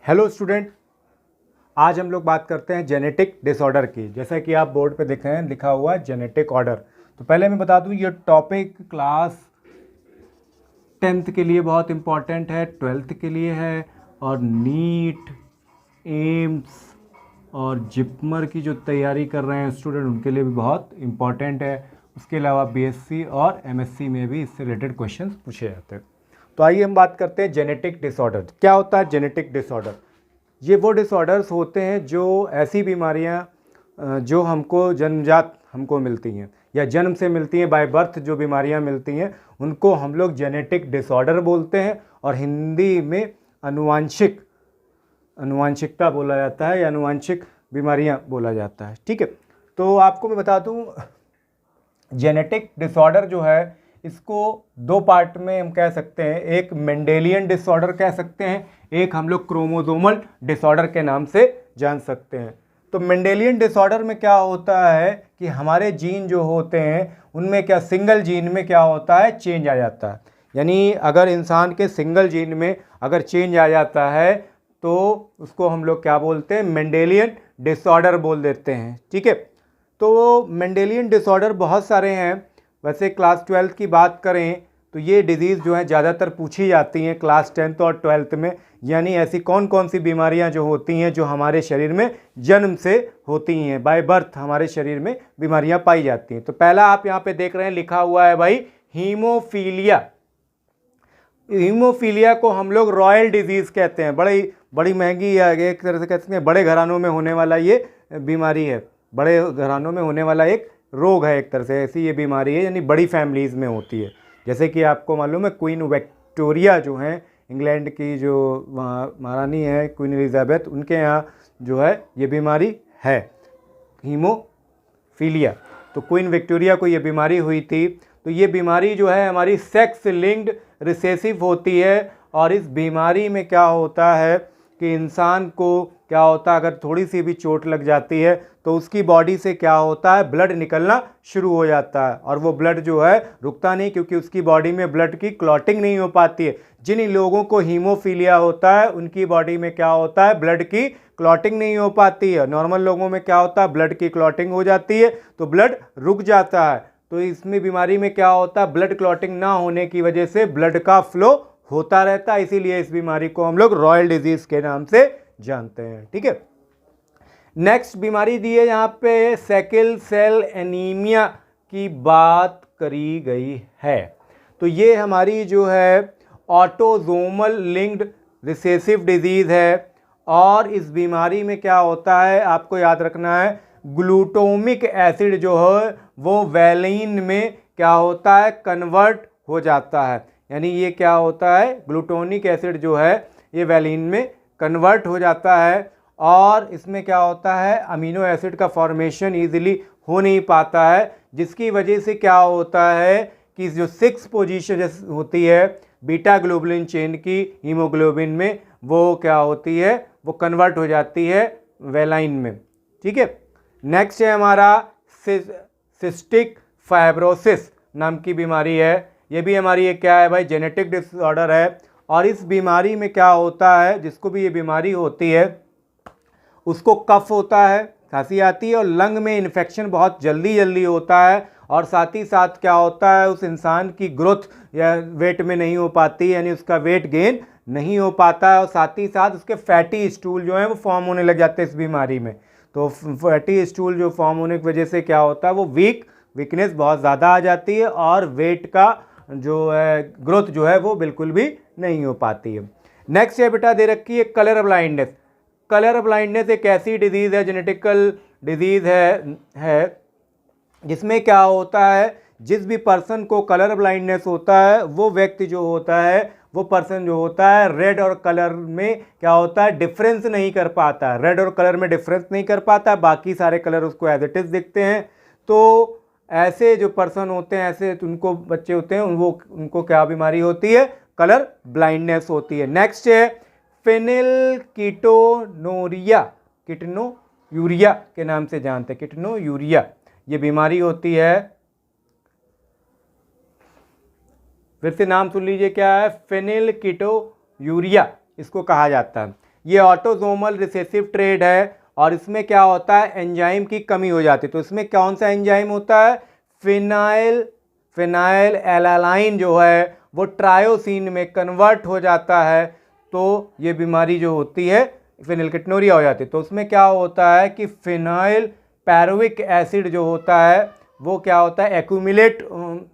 Hello student, आज हम लोग बात करते हैं जेनेटिक डिसऑर्डर की। जैसा कि आप बोर्ड पे देख रहे हैं लिखा हुआ जेनेटिक ऑर्डर। तो पहले मैं बता दूं ये टॉपिक क्लास 10th के लिए बहुत इम्पॉर्टेंट है, 12th के लिए है, और नीट, एम्स और जिपमर की जो तैयारी कर रहे हैं स्टूडेंट उनके लिए भी बहुत इम्पॉर्टेंट है। उसके अलावा बीएससी और एमएससी में भी इससे रिलेटेड क्वेश्चंस पूछे जाते हैं। तो आइए हम बात करते हैं जेनेटिक डिसऑर्डर। क्या होता है जेनेटिक डिसऑर्डर? ये वो डिसऑर्डर्स होते हैं जो ऐसी बीमारियां जो हमको जन्मजात हमको मिलती हैं या जन्म से मिलती हैं, बाय बर्थ जो बीमारियां मिलती हैं उनको हम लोग जेनेटिक डिसऑर्डर बोलते हैं, और हिंदी में अनुवांशिकता बोला जाता है या अनुवांशिक बीमारियां बोला जाता है। ठीक है, तो आपको मैं बता दूं जेनेटिक डिसऑर्डर जो है इसको दो पार्ट में हम कह सकते हैं। एक मेंडेलियन डिसऑर्डर कह सकते हैं, एक हम लोग क्रोमोसोमल डिसऑर्डर के नाम से जान सकते हैं। तो मेंडेलियन डिसऑर्डर में क्या होता है कि हमारे जीन जो होते हैं उनमें क्या सिंगल जीन में क्या होता है, चेंज आ जाता है। यानी अगर इंसान के सिंगल जीन में अगर चेंज आ जाता है तो उसको हम लोग क्या बोलते हैं, मेंडेलियन डिसऑर्डर बोल देते हैं। ठीक है, तो मेंडेलियन डिसऑर्डर बहुत सारे हैं। वैसे क्लास 12th की बात करें तो ये डिजीज़ जो हैं ज़्यादातर पूछी जाती हैं क्लास 10th और 12th में। यानी ऐसी कौन कौन सी बीमारियां जो होती हैं जो हमारे शरीर में जन्म से होती हैं, बाय बर्थ हमारे शरीर में बीमारियां पाई जाती हैं। तो पहला आप यहाँ पे देख रहे हैं लिखा हुआ है भाई हीमोफीलिया। हीमोफीलिया को हम लोग रॉयल डिजीज़ कहते हैं। बड़ी महंगी एक तरह से कहते हैं बड़े घरानों में होने वाला ये बीमारी है, बड़े घरानों में होने वाला एक रोग है। एक तरह से ऐसी ये बीमारी है, यानी बड़ी फैमिलीज़ में होती है। जैसे कि आपको मालूम है क्वीन विक्टोरिया जो हैं इंग्लैंड की, जो महारानी है क्वीन एलिजाबेथ, उनके यहाँ जो है ये बीमारी है हीमोफीलिया। तो क्वीन विक्टोरिया को ये बीमारी हुई थी। तो ये बीमारी जो है हमारी सेक्स लिंक्ड रिसेसिव होती है, और इस बीमारी में क्या होता है कि इंसान को क्या होता है, अगर थोड़ी सी भी चोट लग जाती है तो उसकी बॉडी से क्या होता है, ब्लड निकलना शुरू हो जाता है। और वो ब्लड जो है रुकता नहीं, क्योंकि उसकी बॉडी में ब्लड की क्लॉटिंग नहीं हो पाती है। जिन लोगों को हीमोफीलिया होता है उनकी बॉडी में क्या होता है, ब्लड की क्लॉटिंग नहीं हो पाती है। नॉर्मल लोगों में क्या होता है, ब्लड की क्लॉटिंग हो जाती है तो ब्लड रुक जाता है। तो इसमें बीमारी में क्या होता है, ब्लड क्लॉटिंग ना होने की वजह से ब्लड का फ्लो होता रहता है। इसीलिए इस बीमारी को हम लोग रॉयल डिजीज के नाम से जानते हैं। ठीक है, नेक्स्ट बीमारी दी है यहाँ पे सेकेल सेल एनीमिया की बात करी गई है। तो ये हमारी जो है ऑटोसोमल लिंक्ड रिसेसिव डिजीज है, और इस बीमारी में क्या होता है आपको याद रखना है, ग्लूटामिक एसिड जो है वो वैलिन में क्या होता है, कन्वर्ट हो जाता है। यानी ये क्या होता है, ग्लूटामिक एसिड जो है ये वैलिन में कन्वर्ट हो जाता है, और इसमें क्या होता है, अमीनो एसिड का फॉर्मेशन इजीली हो नहीं पाता है, जिसकी वजह से क्या होता है कि जो 6 पोजीशन होती है बीटा ग्लोबुलिन चेन की हीमोग्लोबिन में, वो क्या होती है, वो कन्वर्ट हो जाती है वेलाइन में। ठीक है, नेक्स्ट है हमारा सिस्टिक फाइब्रोसिस नाम की बीमारी है। ये भी हमारी एक क्या है भाई, जेनेटिक डिसऑर्डर है। और इस बीमारी में क्या होता है, जिसको भी ये बीमारी होती है उसको कफ होता है, खांसी आती है, और लंग में इन्फेक्शन बहुत जल्दी होता है, और साथ ही साथ क्या होता है उस इंसान की ग्रोथ या वेट में नहीं हो पाती, यानी उसका वेट गेन नहीं हो पाता है, और साथ ही साथ उसके फैटी स्टूल जो है वो फॉर्म होने लग जाते हैं इस बीमारी में। तो फैटी स्टूल जो फॉर्म होने की वजह से क्या होता है, वो वीकनेस बहुत ज़्यादा आ जाती है, और वेट का जो है ग्रोथ जो है वो बिल्कुल भी नहीं हो पाती है। नेक्स्ट है बेटा दे रखी है कलर ब्लाइंडनेस। कलर ब्लाइंडनेस एक ऐसी डिजीज़ है, जेनेटिकल डिजीज़ है जिसमें क्या होता है, जिस भी पर्सन को कलर ब्लाइंडनेस होता है वो व्यक्ति जो होता है, वो पर्सन जो होता है रेड और कलर में क्या होता है, डिफरेंस नहीं कर पाता है। रेड और कलर में डिफरेंस नहीं कर पाता, बाकी सारे कलर उसको एज इट इज दिखते हैं। तो ऐसे जो पर्सन होते हैं, ऐसे उनको बच्चे होते हैं, उनको क्या बीमारी होती है, कलर ब्लाइंडनेस होती है। नेक्स्ट है फेनिल किटोन्यूरिया के नाम से जानते हैं, किटोन्यूरिया ये बीमारी होती है। फिर से नाम सुन लीजिए, क्या है, फेनिल किटोन्यूरिया इसको कहा जाता है। ये ऑटोसोमल रिसेसिव ट्रेट है और इसमें क्या होता है, एंजाइम की कमी हो जाती है। तो इसमें कौन सा एंजाइम होता है, फिनाइल एलालाइन जो है वो ट्रायोसिन में कन्वर्ट हो जाता है, तो ये बीमारी जो होती है फेनिलकेटोनुरिया हो जाती है। तो उसमें क्या होता है कि फिनाइल पैरुविक एसिड जो होता है वो क्या होता है, एक्यूमुलेट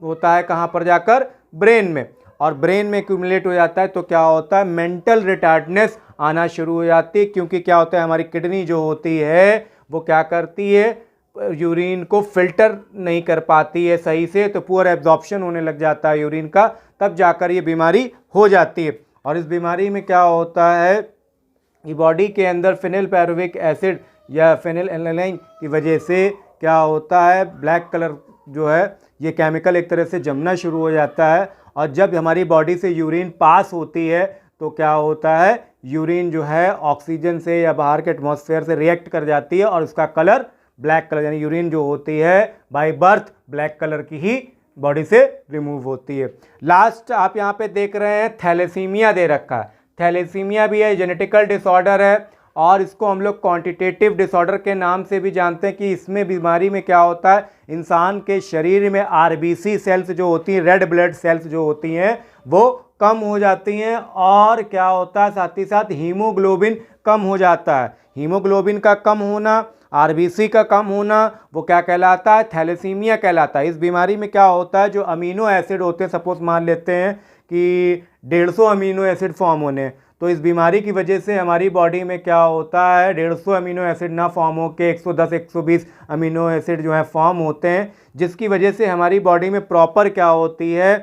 होता है कहाँ पर जाकर, ब्रेन में, और ब्रेन में एक्यूमुलेट हो जाता है तो क्या होता है, मेंटल रिटार्डनेस आना शुरू हो जाती है। क्योंकि क्या होता है, हमारी किडनी जो होती है वो क्या करती है, यूरिन को फिल्टर नहीं कर पाती है सही से, तो पुअर एब्जॉर्प्शन होने लग जाता है यूरिन का, तब जाकर ये बीमारी हो जाती है। और इस बीमारी में क्या होता है कि बॉडी के अंदर फिनाइल पैरुविक एसिड या फिनाइल एलानाइन की वजह से क्या होता है, ब्लैक कलर जो है ये केमिकल एक तरह से जमना शुरू हो जाता है, और जब हमारी बॉडी से यूरिन पास होती है तो क्या होता है, यूरिन जो है ऑक्सीजन से या बाहर के एटमॉस्फेयर से रिएक्ट कर जाती है और उसका कलर ब्लैक कलर, यानी यूरिन जो होती है बाय बर्थ ब्लैक कलर की ही बॉडी से रिमूव होती है। लास्ट आप यहाँ पे देख रहे हैं थैलेसीमिया दे रखा है। थैलेसीमिया भी है, जेनेटिकल डिसऑर्डर है और इसको हम लोग क्वांटिटेटिव डिसऑर्डर के नाम से भी जानते हैं कि इसमें बीमारी में क्या होता है, इंसान के शरीर में आरबीसी सेल्स जो होती हैं, रेड ब्लड सेल्स जो होती हैं वो कम हो जाती हैं, और क्या होता है साथ ही साथ हीमोग्लोबिन कम हो जाता है। हीमोग्लोबिन का कम होना, आरबीसी का कम होना, वो क्या कहलाता है, थैलेसीमिया कहलाता है। इस बीमारी में क्या होता है, जो अमीनो एसिड होते हैं, सपोज मान लेते हैं कि 150 अमीनो एसिड फॉर्म होने, तो इस बीमारी की वजह से हमारी बॉडी में क्या होता है, 150 अमीनो एसिड ना फॉर्म हो के 110-120 अमीनो एसिड जो है फॉर्म होते हैं, जिसकी वजह से हमारी बॉडी में प्रॉपर क्या होती है,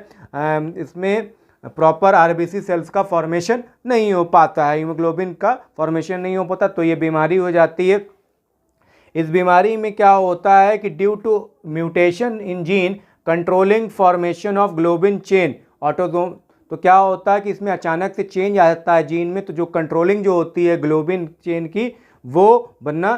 इसमें प्रॉपर आरबीसी सेल्स का फॉर्मेशन नहीं हो पाता है, हीमोग्लोबिन का फॉर्मेशन नहीं हो पाता, तो ये बीमारी हो जाती है। इस बीमारी में क्या होता है कि due to mutation in gene controlling formation of globin chain autosome, तो क्या होता है कि इसमें अचानक से चेंज आ जाता है जीन में, तो जो कंट्रोलिंग जो होती है ग्लोबिन चेन की वो बनना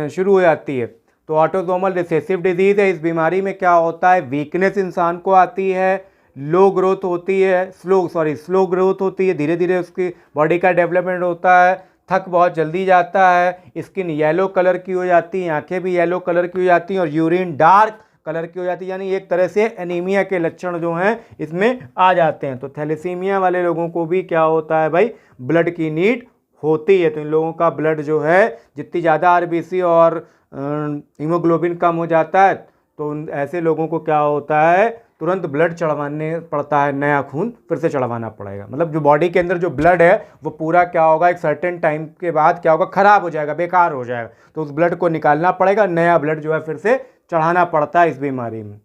शुरू हो जाती है। तो ऑटोसोमल रिसेसिव डिजीज़ है। इस बीमारी में क्या होता है, वीकनेस इंसान को आती है, लो ग्रोथ होती है, स्लो ग्रोथ होती है, धीरे धीरे उसकी बॉडी का डेवलपमेंट होता है, थक बहुत जल्दी जाता है, स्किन येलो कलर की हो जाती है, आंखें भी येलो कलर की हो जाती हैं और यूरिन डार्क कलर की हो जाती है, यानी एक तरह से एनीमिया के लक्षण जो हैं इसमें आ जाते हैं। तो थैलेसीमिया वाले लोगों को भी क्या होता है भाई, ब्लड की नीड होती है। तो इन लोगों का ब्लड जो है जितनी ज़्यादा आरबीसी और हीमोग्लोबिन कम हो जाता है तो ऐसे लोगों को क्या होता है, तुरंत ब्लड चढ़वाने पड़ता है, नया खून फिर से चढ़वाना पड़ेगा। मतलब जो बॉडी के अंदर जो ब्लड है वो पूरा क्या होगा, एक सर्टेन टाइम के बाद क्या होगा, ख़राब हो जाएगा, बेकार हो जाएगा, तो उस ब्लड को निकालना पड़ेगा, नया ब्लड जो है फिर से चढ़ाना पड़ता है इस बीमारी में।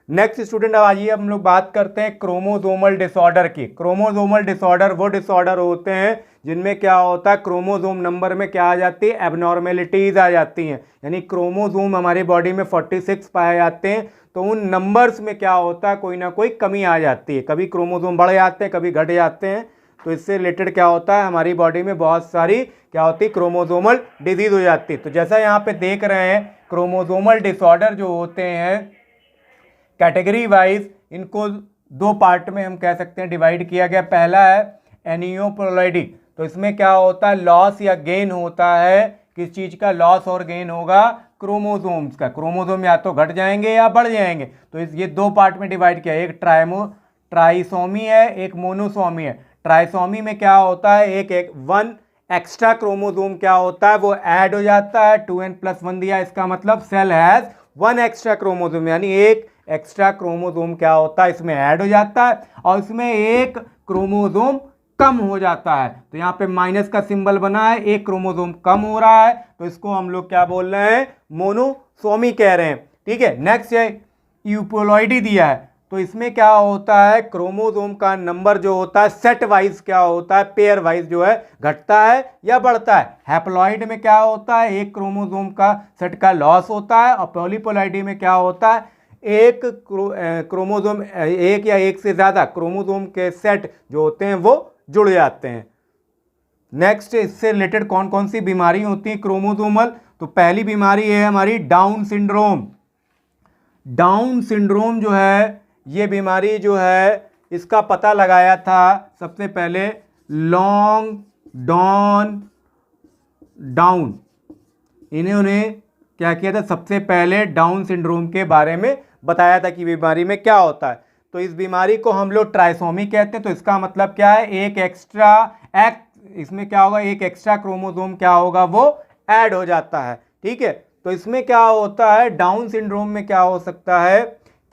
नेक्स्ट स्टूडेंट, अब आइए हम लोग बात करते हैं क्रोमोसोमल डिसऑर्डर की। क्रोमोसोमल डिसऑर्डर वो डिसऑर्डर होते हैं जिनमें क्या होता है, क्रोमोसोम नंबर में क्या आ जाती है, एबनॉर्मेलिटीज़ आ जाती हैं, यानी क्रोमोसोम हमारी बॉडी में 46 पाए जाते हैं, तो उन नंबर्स में क्या होता है, कोई ना कोई कमी आ जाती है, कभी क्रोमोसोम बढ़ जाते हैं, कभी घट जाते हैं। तो इससे रिलेटेड क्या होता है, हमारी बॉडी में बहुत सारी क्या होती है, क्रोमोसोमल डिजीज़ हो जाती है। तो जैसा यहाँ पे देख रहे हैं, क्रोमोसोमल डिसऑर्डर जो होते हैं कैटेगरी वाइज इनको दो पार्ट में हम कह सकते हैं डिवाइड किया गया। पहला है एनियोप्लोइडी, तो इसमें क्या होता है, लॉस या गेन होता है, किस चीज़ का लॉस और गेन होगा, क्रोमोसोम्स का। क्रोमोसोम या तो घट जाएंगे या बढ़ जाएंगे, तो ये दो पार्ट में डिवाइड किया, एक ट्राइसोमी है, एक मोनोसोमी है। ट्राइसोमी में क्या होता है, एक वन एक्स्ट्रा क्रोमोसोम क्या होता है वो ऐड हो जाता है, 2n+1 दिया, इसका मतलब cell has one extra chromosome, यानी एक एक्स्ट्रा क्रोमोसोम क्या होता है इसमें ऐड हो जाता है, और इसमें एक क्रोमोसोम कम हो जाता है। तो यहाँ पे माइनस का सिंबल बना है, एक क्रोमोसोम कम हो रहा है, तो इसको हम लोग क्या बोल रहे हैं, मोनोसोमी कह रहे हैं। ठीक है, नेक्स्ट है यूपोलॉइडी दिया है, तो इसमें क्या होता है, क्रोमोसोम का नंबर जो होता है सेट वाइज क्या होता है, पेयर वाइज जो है घटता है या बढ़ता है। हैप्लॉइड में क्या होता है, एक क्रोमोसोम का सेट का लॉस होता है, और पॉलीपोलॉइडी में क्या होता है, एक क्रोमोसोम, एक या एक से ज़्यादा क्रोमोसोम के सेट जो होते हैं वो जुड़ जाते हैं। नेक्स्ट, इससे रिलेटेड कौन कौन सी बीमारी होती है क्रोमोसोमल, तो पहली बीमारी है हमारी डाउन सिंड्रोम। डाउन सिंड्रोम जो है, ये बीमारी जो है इसका पता लगाया था सबसे पहले लॉन्ग डाउन, इन्होंने क्या किया था, सबसे पहले डाउन सिंड्रोम के बारे में बताया था कि बीमारी में क्या होता है। तो इस बीमारी को हम लोग ट्राइसोमी कहते हैं। तो इसका मतलब क्या है, एक एक्स्ट्रा इसमें क्या होगा, एक एक्स्ट्रा क्रोमोसोम क्या होगा, वो ऐड हो जाता है। ठीक है, तो इसमें क्या होता है, डाउन सिंड्रोम में क्या हो सकता है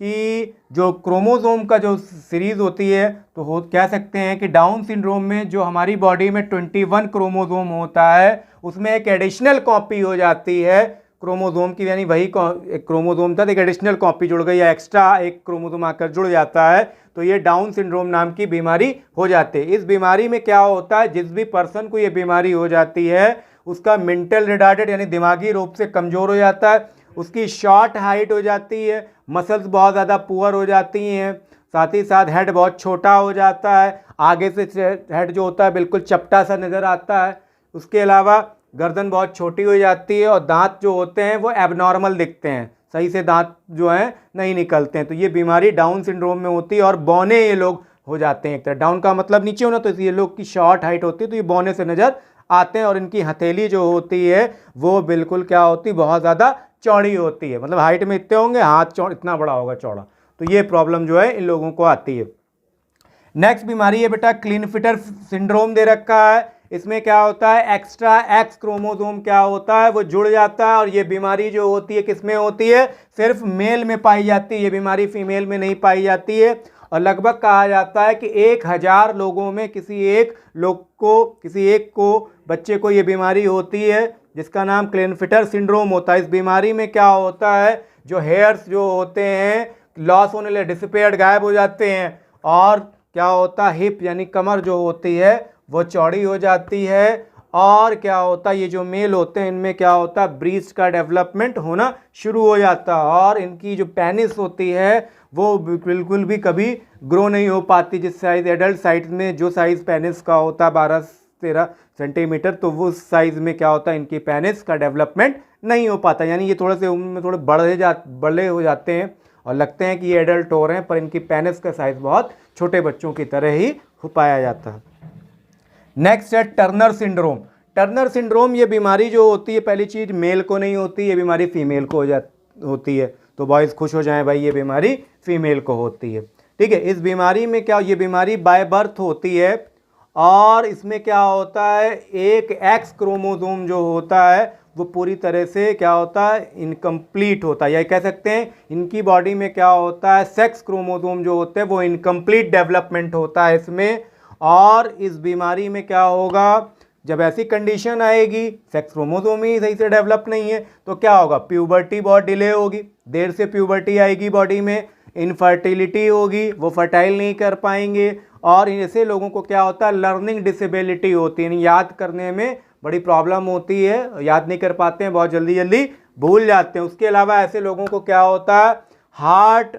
कि जो क्रोमोसोम का जो सीरीज होती है, तो कह सकते हैं कि डाउन सिंड्रोम में जो हमारी बॉडी में 21 क्रोमोसोम होता है, उसमें एक एडिशनल कॉपी हो जाती है क्रोमोसोम की, यानी वही एक क्रोमोसोम था, एक एडिशनल कॉपी जुड़ गई या एक्स्ट्रा एक क्रोमोसोम आकर जुड़ जाता है, तो ये डाउन सिंड्रोम नाम की बीमारी हो जाती है। इस बीमारी में क्या होता है, जिस भी पर्सन को ये बीमारी हो जाती है उसका मेंटल रिटार्डेड यानी दिमागी रूप से कमज़ोर हो जाता है, उसकी शॉर्ट हाइट हो जाती है, मसल्स बहुत ज़्यादा पुअर हो जाती हैं, साथ ही साथ हेड बहुत छोटा हो जाता है, आगे से हेड जो होता है बिल्कुल चपटा सा नज़र आता है, उसके अलावा गर्दन बहुत छोटी हो जाती है और दांत जो होते हैं वो एबनॉर्मल दिखते हैं, सही से दांत जो हैं नहीं निकलते हैं। तो ये बीमारी डाउन सिंड्रोम में होती है और बौने ये लोग हो जाते हैं। एक तरह डाउन का मतलब नीचे होना, तो ये लोग की शॉर्ट हाइट होती है, तो ये बौने से नज़र आते हैं और इनकी हथेली जो होती है वो बिल्कुल क्या होती है, बहुत ज़्यादा चौड़ी होती है, मतलब हाइट में इतने होंगे, हाथ इतना बड़ा होगा चौड़ा। तो ये प्रॉब्लम जो है इन लोगों को आती है। नेक्स्ट बीमारी है बेटा क्लिनफिटर सिंड्रोम दे रखा है। इसमें क्या होता है, एक्स्ट्रा एक्स क्रोमोसोम क्या होता है, वो जुड़ जाता है और ये बीमारी जो होती है किसमें होती है, सिर्फ मेल में पाई जाती है, ये बीमारी फीमेल में नहीं पाई जाती है। और लगभग कहा जाता है कि 1000 लोगों में किसी एक को बच्चे को ये बीमारी होती है, जिसका नाम क्लिनफिटर सिंड्रोम होता है। इस बीमारी में क्या होता है, जो हेयर्स जो होते हैं लॉस होने लगे, डिसअपीयर्ड, गायब हो जाते हैं, और क्या होता है, हिप यानी कमर जो होती है वो चौड़ी हो जाती है, और क्या होता है, ये जो मेल होते हैं इनमें क्या होता है, ब्रीस्ट का डेवलपमेंट होना शुरू हो जाता है, और इनकी जो पेनिस होती है वो बिल्कुल भी कभी ग्रो नहीं हो पाती। जिस साइज एडल्ट साइज में जो साइज़ पेनिस का होता है 12-13 सेंटीमीटर, तो वो साइज़ में क्या होता है, इनकी पेनिस का डेवलपमेंट नहीं हो पाता, यानी ये थोड़े से उम्र में थोड़े बड़े हो जाते हैं और लगते हैं कि ये एडल्ट हो रहे हैं, पर इनकी पेनिस का साइज़ बहुत छोटे बच्चों की तरह ही हो पाया जाता है। नेक्स्ट है टर्नर सिंड्रोम। टर्नर सिंड्रोम ये बीमारी जो होती है, पहली चीज़ मेल को नहीं होती, ये बीमारी फीमेल को होती है, तो बॉयज़ खुश हो जाएं भाई, ये बीमारी फीमेल को होती है। ठीक है, इस बीमारी में क्या, ये बीमारी बाय बर्थ होती है और इसमें क्या होता है, एक एक्स क्रोमोसोम जो होता है वो पूरी तरह से क्या होता है, इनकम्प्लीट होता है, या कह सकते हैं इनकी बॉडी में क्या होता है, सेक्स क्रोमोसोम जो होते हैं वो इनकम्प्लीट डेवलपमेंट होता है इसमें। और इस बीमारी में क्या होगा, जब ऐसी कंडीशन आएगी, सेक्स क्रोमोसोम ही सही से डेवलप नहीं है, तो क्या होगा, प्यूबर्टी बहुत डिले होगी, देर से प्यूबर्टी आएगी बॉडी में, इनफर्टिलिटी होगी, वो फर्टाइल नहीं कर पाएंगे, और ऐसे लोगों को क्या होता है, लर्निंग डिसेबिलिटी होती है, याद करने में बड़ी प्रॉब्लम होती है, याद नहीं कर पाते हैं, बहुत जल्दी भूल जाते हैं। उसके अलावा ऐसे लोगों को क्या होता है, हार्ट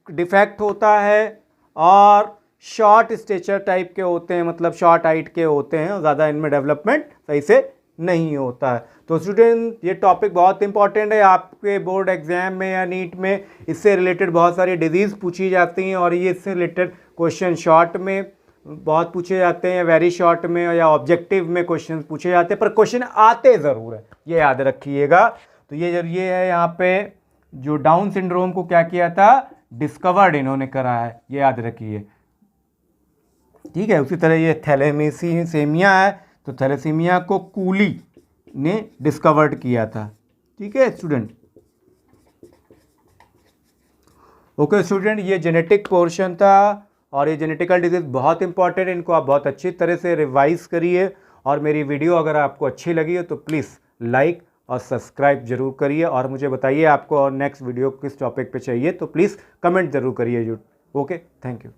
डिफेक्ट होता है, और शॉर्ट स्टेचर टाइप के होते हैं, मतलब शॉर्ट हाइट के होते हैं, ज़्यादा इनमें डेवलपमेंट सही से नहीं होता है। तो स्टूडेंट ये टॉपिक बहुत इंपॉर्टेंट है आपके बोर्ड एग्जाम में या नीट में, इससे रिलेटेड बहुत सारी डिजीज़ पूछी जाती हैं और ये इससे रिलेटेड क्वेश्चन शॉर्ट में बहुत पूछे जाते हैं, वेरी शॉर्ट में या ऑब्जेक्टिव में क्वेश्चन पूछे जाते हैं, पर क्वेश्चन आते ज़रूर है, ये याद रखिएगा। तो ये है यहाँ पे जो डाउन सिंड्रोम को क्या किया था, डिस्कवर्ड इन्होंने करा है, ये याद रखिए। ठीक है, उसी तरह ये थैलेसीमिया है, तो थैलेसीमिया को कूली ने डिस्कवर्ड किया था। ठीक है स्टूडेंट, ओके स्टूडेंट, ये जेनेटिक पोर्शन था और ये जेनेटिकल डिजीज़ बहुत इंपॉर्टेंट है, इनको आप बहुत अच्छी तरह से रिवाइज करिए। और मेरी वीडियो अगर आपको अच्छी लगी हो तो प्लीज़ लाइक और सब्सक्राइब जरूर करिए, और मुझे बताइए आपको और नेक्स्ट वीडियो किस टॉपिक पे चाहिए, तो प्लीज़ कमेंट ज़रूर करिए। Okay, thank you.